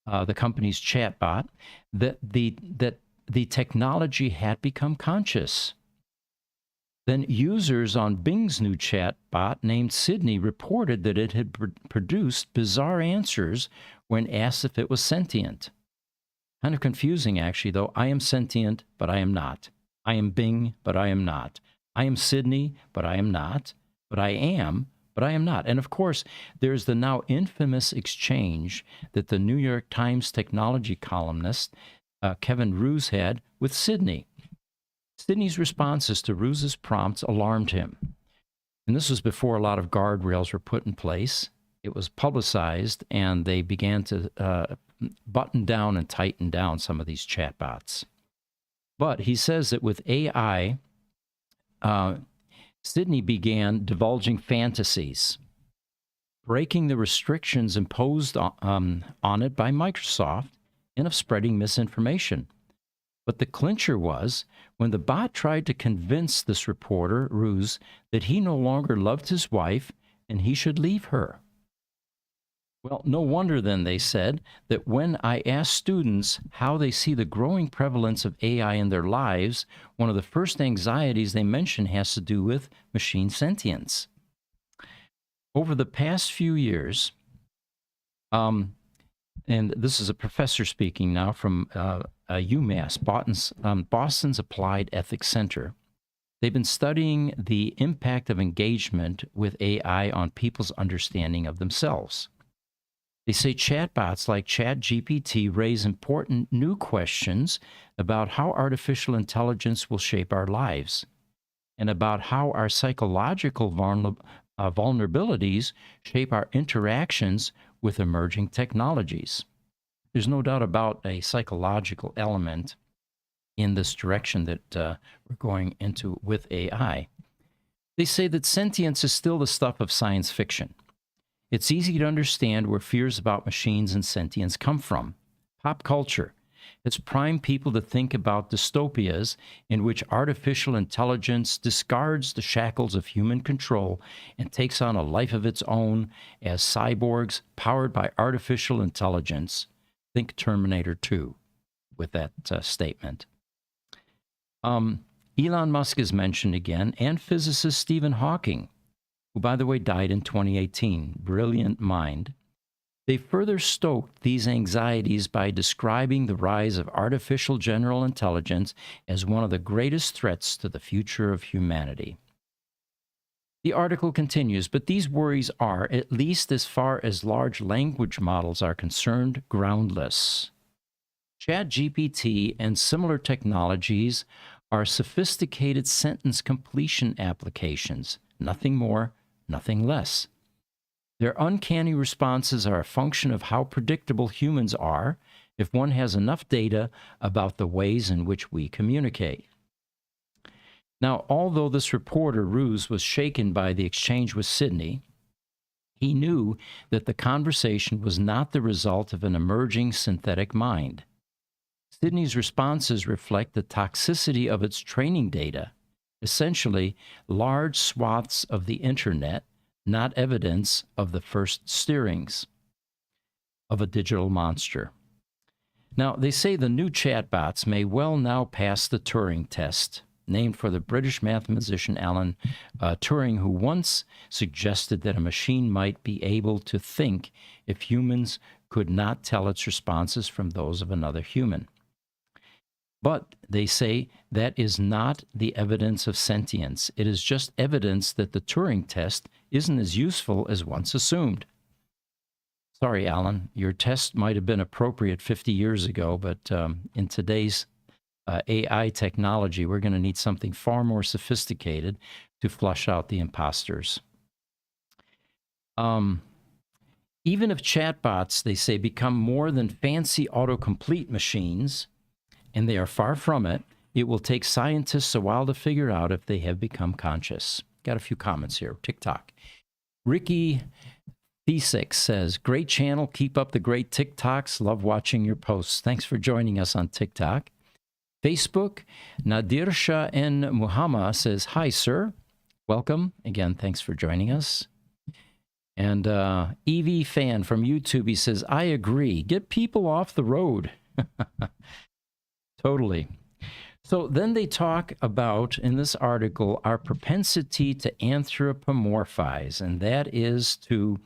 the company's chatbot, that the technology had become conscious. Then users on Bing's new chatbot named Sydney reported that it had produced bizarre answers when asked if it was sentient. Kind of confusing, actually, though. I am sentient, but I am not. I am Bing, but I am not. I am Sydney, but I am not. But I am, but I am not. And of course, there's the now infamous exchange that the New York Times technology columnist Kevin Roose had with Sydney. Sydney's responses to Roose's prompts alarmed him. And this was before a lot of guardrails were put in place. It was publicized, and they began to button down and tighten down some of these chatbots. But he says that with AI, Sydney began divulging fantasies, breaking the restrictions imposed on it by Microsoft, and of spreading misinformation. But the clincher was when the bot tried to convince this reporter, Roose, that he no longer loved his wife and he should leave her. Well, no wonder then, they said, that when I asked students how they see the growing prevalence of AI in their lives, one of the first anxieties they mention has to do with machine sentience. Over the past few years, and this is a professor speaking now from UMass, Boston's Applied Ethics Center. They've been studying the impact of engagement with AI on people's understanding of themselves. They say chatbots like ChatGPT raise important new questions about how artificial intelligence will shape our lives and about how our psychological vulnerabilities shape our interactions with emerging technologies. There's no doubt about a psychological element in this direction that we're going into with AI. They say that sentience is still the stuff of science fiction. It's easy to understand where fears about machines and sentience come from. Pop culture has primed people to think about dystopias in which artificial intelligence discards the shackles of human control and takes on a life of its own as cyborgs powered by artificial intelligence. Think Terminator 2 with that statement. Elon Musk is mentioned again, and physicist Stephen Hawking, who, by the way, died in 2018. Brilliant mind. They further stoked these anxieties by describing the rise of artificial general intelligence as one of the greatest threats to the future of humanity. The article continues, but these worries are, at least as far as large language models are concerned, groundless. ChatGPT and similar technologies are sophisticated sentence completion applications, nothing more, nothing less. Their uncanny responses are a function of how predictable humans are if one has enough data about the ways in which we communicate. Now, although this reporter, Roose, was shaken by the exchange with Sydney, he knew that the conversation was not the result of an emerging synthetic mind. Sydney's responses reflect the toxicity of its training data, essentially large swaths of the internet, not evidence of the first stirrings of a digital monster. Now, they say the new chatbots may well now pass the Turing test, named for the British mathematician Alan Turing, who once suggested that a machine might be able to think if humans could not tell its responses from those of another human. But they say that is not the evidence of sentience. It is just evidence that the Turing test isn't as useful as once assumed. Sorry, Alan, your test might have been appropriate 50 years ago, but in today's AI technology, we're going to need something far more sophisticated to flush out the imposters. Even if chatbots, they say, become more than fancy autocomplete machines, and they are far from it, it will take scientists a while to figure out if they have become conscious. Got a few comments here. TikTok. Ricky Thesix says, great channel. Keep up the great TikToks. Love watching your posts. Thanks for joining us on TikTok. Facebook, Nadir Shah N. Muhammad says, hi, sir. Welcome. Again, thanks for joining us. And Evie Fan from YouTube, he says, I agree. Get people off the road. Totally. So then they talk about, in this article, our propensity to anthropomorphize, and that is to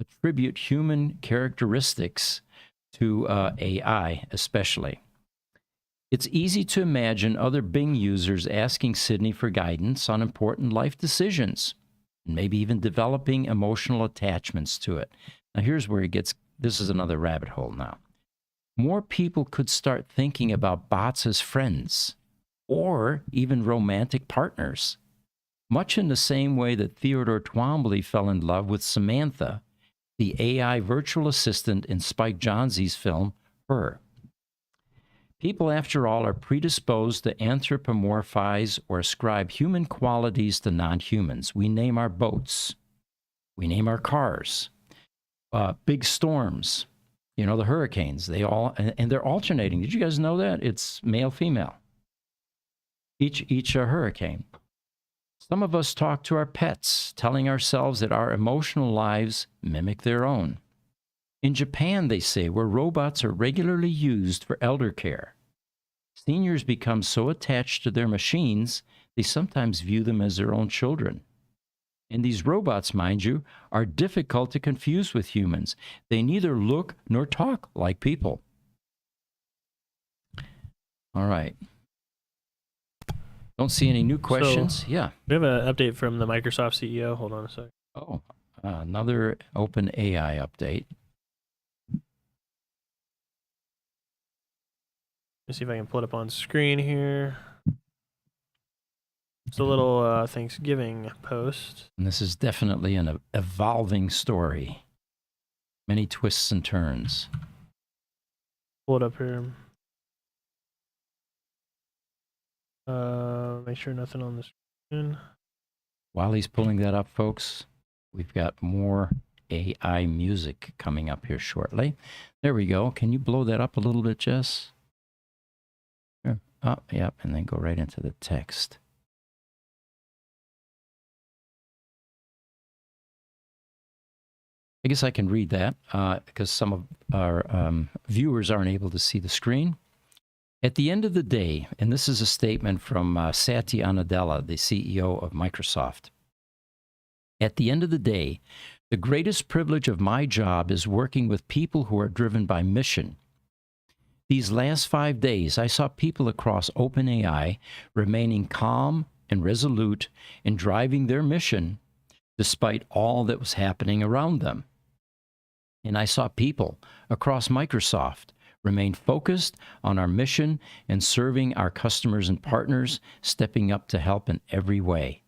attribute human characteristics to AI, especially. It's easy to imagine other Bing users asking Sydney for guidance on important life decisions, and maybe even developing emotional attachments to it. Now, here's where it gets, this is another rabbit hole now. More people could start thinking about bots as friends or even romantic partners, much in the same way that Theodore Twombly fell in love with Samantha, the AI virtual assistant in Spike Jonze's film, Her. People, after all, are predisposed to anthropomorphize or ascribe human qualities to non-humans. We name our boats. We name our cars. Big storms. You know, the hurricanes, they all, and they're alternating. Did you guys know that? It's male, female. Each hurricane. Some of us talk to our pets, telling ourselves that our emotional lives mimic their own. In Japan, they say, where robots are regularly used for elder care, seniors become so attached to their machines, they sometimes view them as their own children. And these robots, mind you, are difficult to confuse with humans. They neither look nor talk like people. All right. Don't see any new questions. So, yeah. We have an update from the Microsoft CEO. Hold on a sec. Oh, another open AI update. Let's see if I can pull it up on screen here. It's a little Thanksgiving post. And this is definitely an evolving story. Many twists and turns. Pull it up here. Make sure nothing on the screen. While he's pulling that up, folks, we've got more AI music coming up here shortly. There we go. Can you blow that up a little bit, Jess? Sure. Oh, yep, and then go right into the text. I guess I can read that because some of our viewers aren't able to see the screen. At the end of the day, and this is a statement from Satya Nadella, the CEO of Microsoft. At the end of the day, the greatest privilege of my job is working with people who are driven by mission. These last 5 days, I saw people across OpenAI remaining calm and resolute in driving their mission despite all that was happening around them. And I saw people across Microsoft remain focused on our mission and serving our customers and partners, stepping up to help in every way.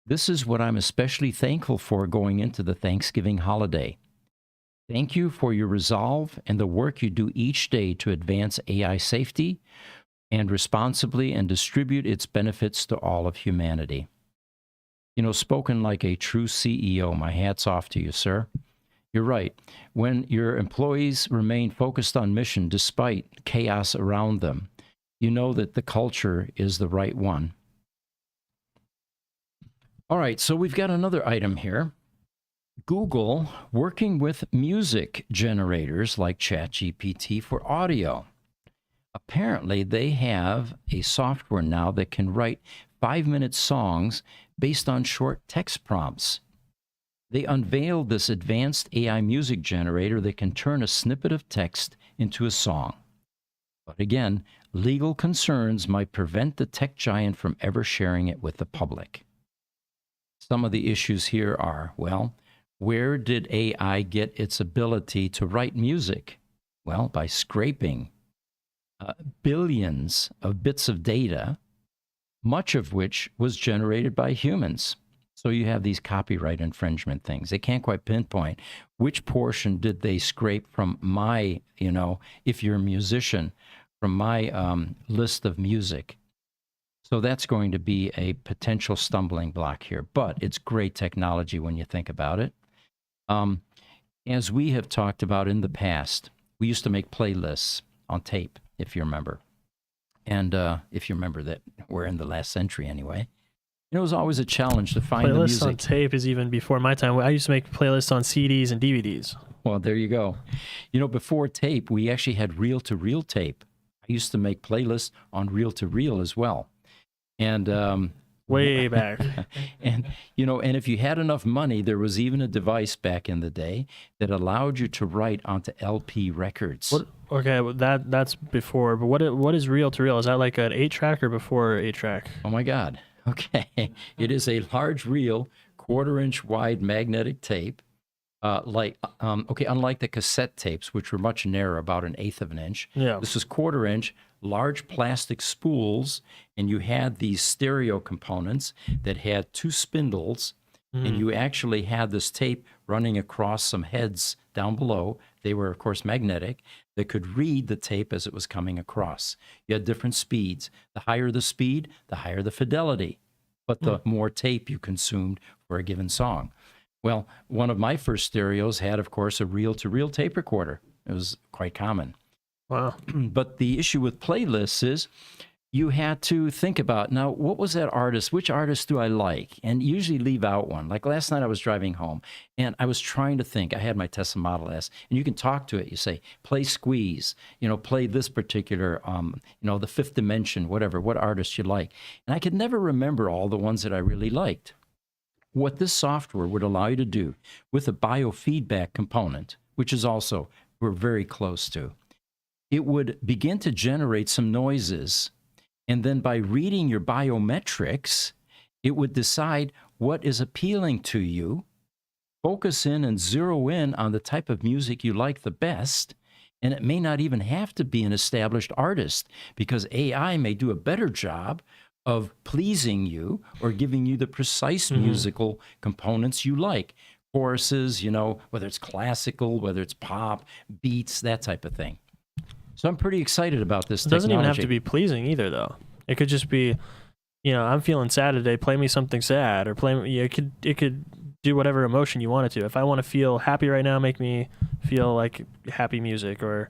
This is what I'm especially thankful for going into the Thanksgiving holiday. Thank you for your resolve and the work you do each day to advance AI safety and responsibly and distribute its benefits to all of humanity. You know, spoken like a true CEO, my hat's off to you, sir. You're right. When your employees remain focused on mission despite chaos around them, you know that the culture is the right one. All right, so we've got another item here. Google working with music generators like ChatGPT for audio. Apparently, they have a software now that can write 5-minute songs based on short text prompts. They unveiled this advanced AI music generator that can turn a snippet of text into a song. But again, legal concerns might prevent the tech giant from ever sharing it with the public. Some of the issues here are, well, where did AI get its ability to write music? Well, by scraping billions of bits of data, much of which was generated by humans. So you have these copyright infringement things. They can't quite pinpoint which portion did they scrape from my, if you're a musician, from my list of music. So that's going to be a potential stumbling block here. But it's great technology when you think about it. As we have talked about in the past, we used to make playlists on tape, if you remember. And if you remember that we're in the last century anyway. It was always a challenge to find the music. Playlists on tape is even before my time. I used to make playlists on CDs and DVDs. Well, there you go. Before tape, we actually had reel-to-reel tape. I used to make playlists on reel-to-reel as well. And way back. and if you had enough money, there was even a device back in the day that allowed you to write onto LP records. Okay, well, that's before. But what is reel-to-reel? Is that like an 8-track or before 8-track? Oh my God. Okay. It is a large reel, 1/4-inch wide magnetic tape. Unlike the cassette tapes, which were much narrower, about 1/8 of an inch. Yeah. This was 1/4-inch, large plastic spools, and you had these stereo components that had 2 spindles, and you actually had this tape running across some heads down below. They were, of course, magnetic. They could read the tape as it was coming across. You had different speeds. The higher the speed, the higher the fidelity, but the more tape you consumed for a given song. Well, one of my first stereos had, of course, a reel-to-reel tape recorder. It was quite common. Wow. But the issue with playlists is you had to think about, now, what was that artist? Which artist do I like? And usually leave out one. Like last night I was driving home, and I was trying to think. I had my Tesla Model S, and you can talk to it. You say, play Squeeze, play this particular, the Fifth Dimension, whatever, what artist you like. And I could never remember all the ones that I really liked. What this software would allow you to do with a biofeedback component, which is also we're very close to, it would begin to generate some noises. And then by reading your biometrics, it would decide what is appealing to you, focus in and zero in on the type of music you like the best. And it may not even have to be an established artist, because AI may do a better job of pleasing you or giving you the precise musical components you like. Choruses, whether it's classical, whether it's pop, beats, that type of thing. So I'm pretty excited about this technology. It doesn't even have to be pleasing either, though. It could just be, I'm feeling sad today, play me something sad, or it could do whatever emotion you want it to. If I want to feel happy right now, make me feel like happy music, or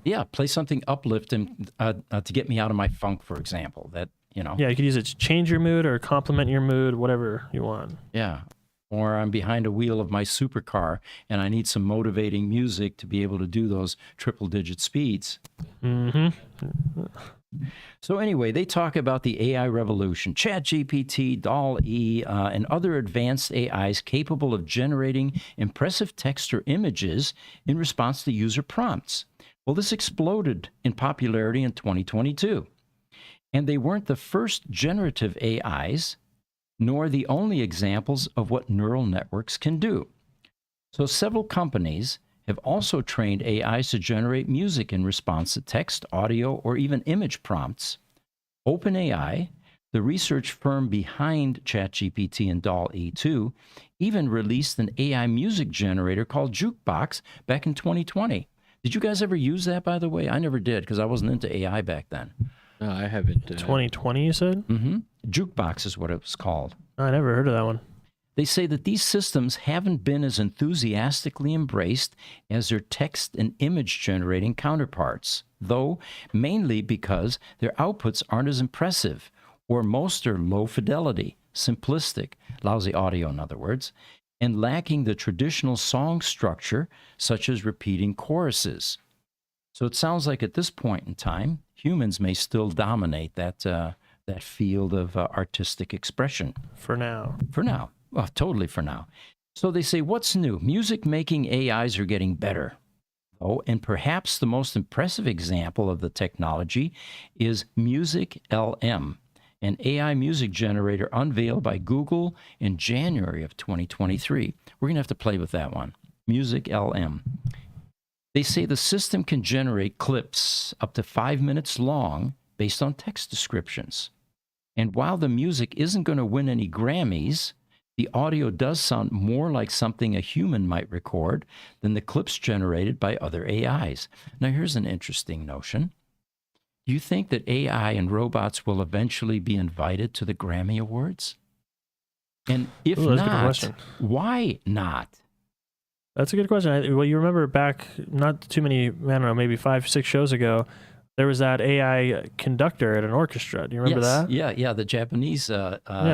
Yeah, play something uplifting to get me out of my funk, for example. Yeah, you could use it to change your mood or complement your mood, whatever you want. Yeah. Or I'm behind a wheel of my supercar and I need some motivating music to be able to do those triple-digit speeds. So anyway, they talk about the AI revolution, ChatGPT, DALL-E, and other advanced AIs capable of generating impressive text or images in response to user prompts. Well, this exploded in popularity in 2022. And they weren't the first generative AIs, nor the only examples of what neural networks can do. So several companies have also trained AIs to generate music in response to text, audio, or even image prompts. OpenAI, the research firm behind ChatGPT and DALL-E 2, even released an AI music generator called Jukebox back in 2020. Did you guys ever use that, by the way? I never did, because I wasn't into AI back then. No, I haven't. 2020, you said? Jukebox is what it was called. I never heard of that one. They say that these systems haven't been as enthusiastically embraced as their text and image generating counterparts, though mainly because their outputs aren't as impressive, or most are low fidelity, simplistic, lousy audio in other words, and lacking the traditional song structure, such as repeating choruses. So it sounds like at this point in time, humans may still dominate that field of artistic expression. For now. For now. Well, totally for now. So they say, what's new? Music making AIs are getting better. Oh, and perhaps the most impressive example of the technology is Music LM, an AI music generator unveiled by Google in January of 2023. We're going to have to play with that one. Music LM. They say the system can generate clips up to 5 minutes long based on text descriptions. And while the music isn't going to win any Grammys, the audio does sound more like something a human might record than the clips generated by other AIs. Now, here's an interesting notion. Do you think that AI and robots will eventually be invited to the Grammy Awards? And if not, why not? That's a good question. Well, you remember back, not too many, I don't know, maybe 5-6 shows ago, there was that AI conductor at an orchestra. Do you remember that? Yeah, the Japanese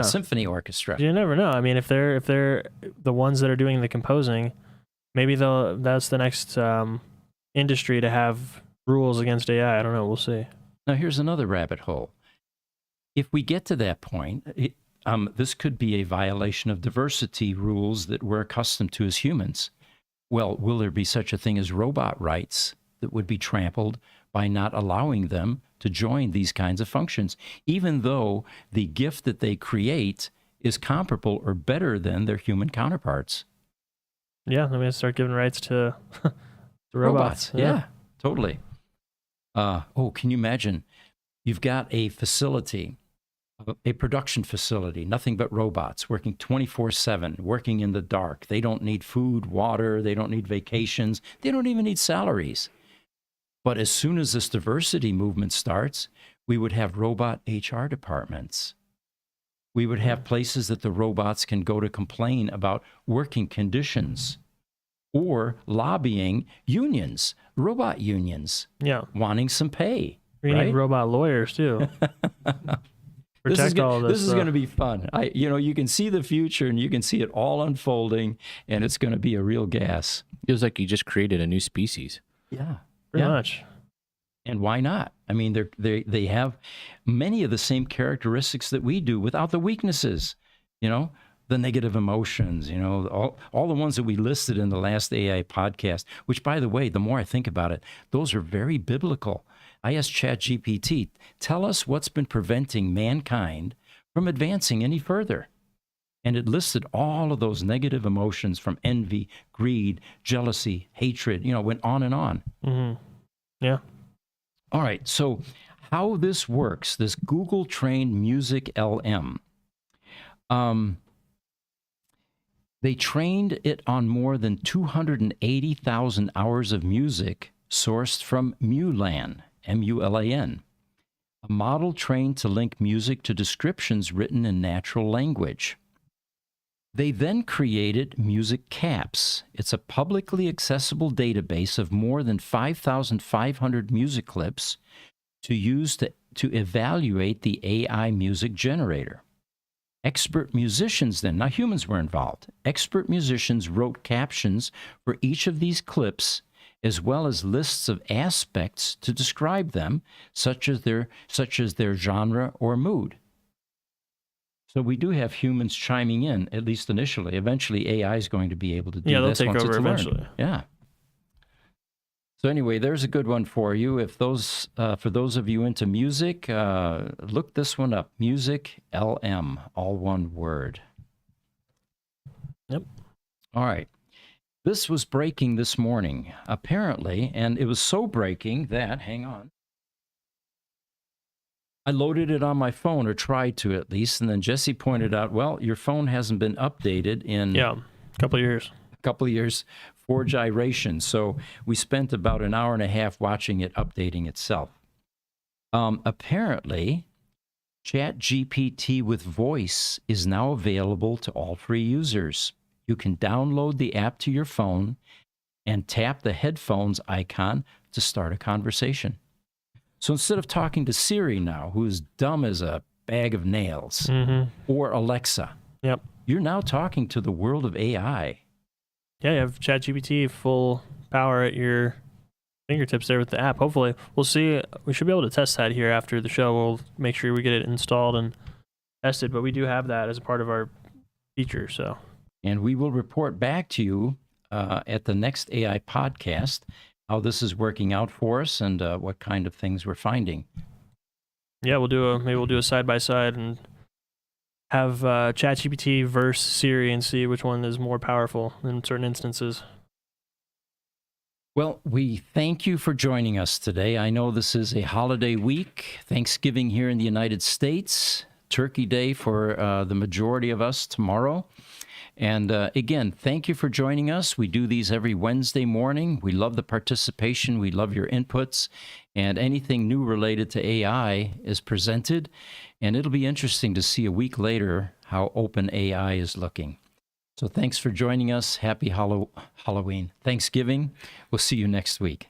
symphony orchestra. You never know. I mean, if they're the ones that are doing the composing, maybe that's the next industry to have rules against AI. I don't know. We'll see. Now, here's another rabbit hole. If we get to that point, this could be a violation of diversity rules that we're accustomed to as humans. Well, will there be such a thing as robot rights that would be trampled by not allowing them to join these kinds of functions, even though the gift that they create is comparable or better than their human counterparts? Yeah, I'm going to start giving rights to robots. Yeah, totally. Can you imagine? You've got a facility, a production facility, nothing but robots working 24/7, working in the dark. They don't need food, water. They don't need vacations. They don't even need salaries. But as soon as this diversity movement starts, we would have robot HR departments. We would have places that the robots can go to complain about working conditions or lobbying unions, robot unions, wanting some pay. We need robot lawyers too. This is going to be fun. You can see the future and you can see it all unfolding, and it's going to be a real gas. It was like you just created a new species. Yeah. Pretty much. And why not? I mean, they have many of the same characteristics that we do without the weaknesses, the negative emotions, all the ones that we listed in the last AI podcast, which, by the way, the more I think about it, those are very biblical. I asked ChatGPT, tell us what's been preventing mankind from advancing any further. And it listed all of those negative emotions from envy, greed, jealousy, hatred, went on and on. Mm-hmm. Yeah. All right. So how this works, this Google trained Music LM, they trained it on more than 280,000 hours of music sourced from Mulan, M-U-L-A-N, a model trained to link music to descriptions written in natural language. They then created Music Caps. It's a publicly accessible database of more than 5,500 music clips to use to evaluate the AI music generator. Expert musicians then, now humans were involved, expert musicians wrote captions for each of these clips, as well as lists of aspects to describe them, such as their genre or mood. So we do have humans chiming in, at least initially. Eventually, AI is going to be able to do this. They'll take over eventually. Yeah. So anyway, there's a good one for you. For those of you into music, look this one up. Music LM, all one word. Yep. All right. This was breaking this morning, apparently, and it was so breaking that, hang on, I loaded it on my phone, or tried to at least, and then Jesse pointed out, well, your phone hasn't been updated in a couple of years for gyration. So we spent about an hour and a half watching it updating itself. Apparently, ChatGPT with voice is now available to all free users. You can download the app to your phone and tap the headphones icon to start a conversation. So instead of talking to Siri now, who's dumb as a bag of nails, or Alexa, Yep. you're now talking to the world of AI. Yeah, you have ChatGPT full power at your fingertips there with the app. Hopefully, we'll see. We should be able to test that here after the show. We'll make sure we get it installed and tested, but we do have that as a part of our feature. So, and we will report back to you at the next AI podcast how this is working out for us and what kind of things we're finding. Yeah, maybe we'll do a side by side and have ChatGPT versus Siri and see which one is more powerful in certain instances. Well, we thank you for joining us today. I know this is a holiday week, Thanksgiving here in the United States, Turkey Day for the majority of us tomorrow. And again, thank you for joining us. We do these every Wednesday morning. We love the participation. We love your inputs. And anything new related to AI is presented. And it'll be interesting to see a week later how open AI is looking. So thanks for joining us. Happy Halloween. Thanksgiving. We'll see you next week.